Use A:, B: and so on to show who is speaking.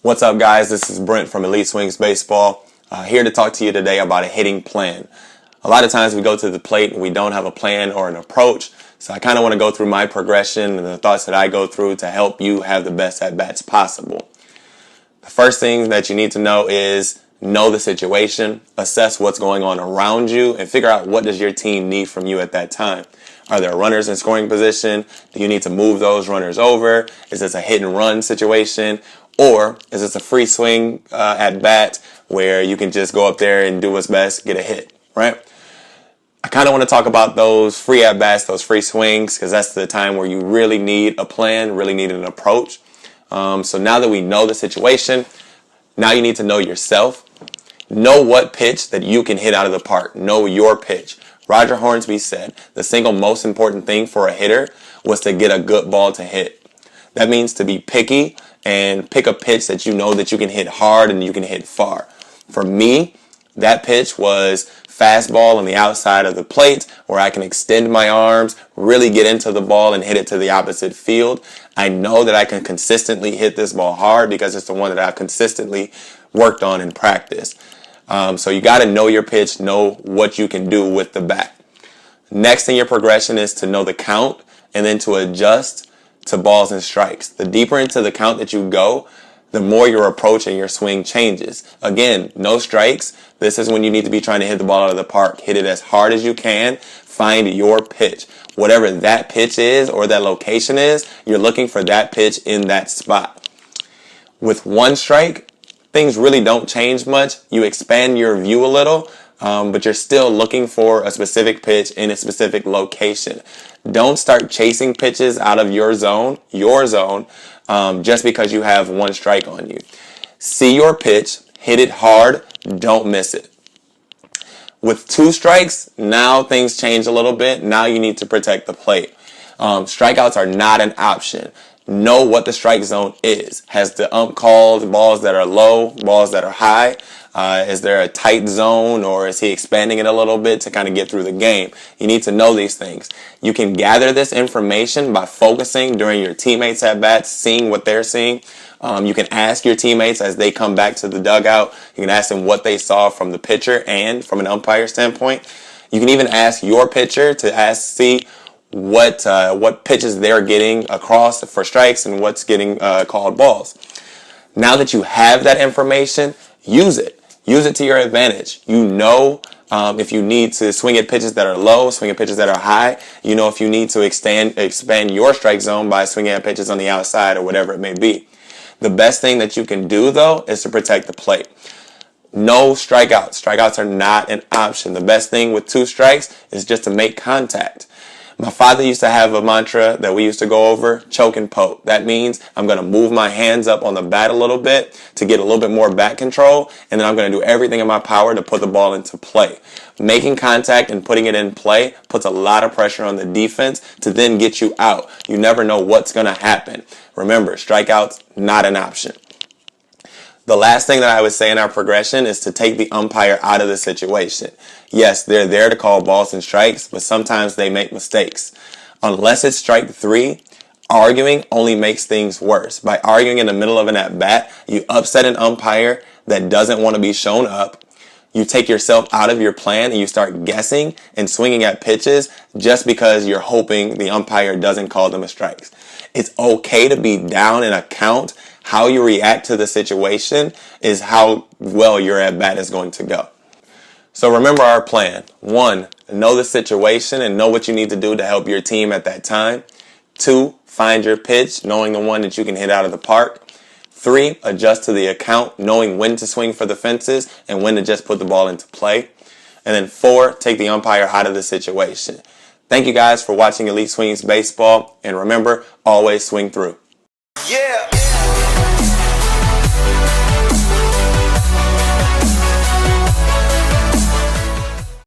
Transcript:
A: What's up, guys? This is Brent from Elite Swings Baseball, here to talk to you today about a hitting plan. A lot of times we go to the plate and we don't have a plan or an approach, so I kind of want to go through my progression and the thoughts that I go through to help you have the best at-bats possible. The first thing that you need to know is know the situation, assess what's going on around you, and figure out what does your team need from you at that time. Are there runners in scoring position? Do you need to move those runners over? Is this a hit and run situation? Or is this a free swing at bat where you can just go up there and do what's best, get a hit, right? I kind of want to talk about those free at bats, those free swings, because that's the time where you really need a plan, really need an approach. So now that we know the situation, now you need to know yourself. Know what pitch that you can hit out of the park. Know your pitch. Roger Hornsby said the single most important thing for a hitter was to get a good ball to hit. That means to be picky and pick a pitch that you know that you can hit hard and you can hit far. For me, that pitch was fastball on the outside of the plate where I can extend my arms, really get into the ball and hit it to the opposite field. I know that I can consistently hit this ball hard because it's the one that I've consistently worked on in practice. So you got to know your pitch, know what you can do with the bat. Next in your progression is to know the count and then to adjust to balls and strikes. The deeper into the count that you go, the more your approach and your swing changes. Again, no strikes. This is when you need to be trying to hit the ball out of the park. Hit it as hard as you can. Find your pitch. Whatever that pitch is or that location is, you're looking for that pitch in that spot. With one strike, things really don't change much. You expand your view a little, but you're still looking for a specific pitch in a specific location. Don't start chasing pitches out of your zone, just because you have one strike on you. See your pitch, hit it hard, don't miss it. With two strikes, now things change a little bit. Now you need to protect the plate. Strikeouts are not an option. Know what the strike zone is. Has the ump called balls that are low, balls that are high? Is there a tight zone, or is he expanding it a little bit to kind of get through the game? You need to know these things. You can gather this information by focusing during your teammates at bats, seeing what they're seeing. You can ask your teammates as they come back to the dugout. You can ask them what they saw from the pitcher and from an umpire standpoint. You can even ask your pitcher to see what pitches they're getting across for strikes and what's getting called balls. Now that you have that information, use it. Use it to your advantage. You know if you need to swing at pitches that are low, swing at pitches that are high. You know if you need to expand your strike zone by swinging at pitches on the outside or whatever it may be. The best thing that you can do, though, is to protect the plate. No strikeouts. Strikeouts are not an option. The best thing with two strikes is just to make contact. My father used to have a mantra that we used to go over, choke and poke. That means I'm going to move my hands up on the bat a little bit to get a little bit more bat control, and then I'm going to do everything in my power to put the ball into play. Making contact and putting it in play puts a lot of pressure on the defense to then get you out. You never know what's going to happen. Remember, strikeouts, not an option. The last thing that I would say in our progression is to take the umpire out of the situation. Yes, they're there to call balls and strikes, but sometimes they make mistakes. Unless it's strike three, arguing only makes things worse. By arguing in the middle of an at-bat, you upset an umpire that doesn't want to be shown up. You take yourself out of your plan and you start guessing and swinging at pitches just because you're hoping the umpire doesn't call them as strikes. It's okay to be down in a count. How you react to the situation is how well your at-bat is going to go. So remember our plan. 1, know the situation and know what you need to do to help your team at that time. 2, find your pitch, knowing the one that you can hit out of the park. 3, adjust to the account, knowing when to swing for the fences and when to just put the ball into play. And then 4, take the umpire out of the situation. Thank you guys for watching Elite Swings Baseball, and remember, always swing through.
B: Yeah.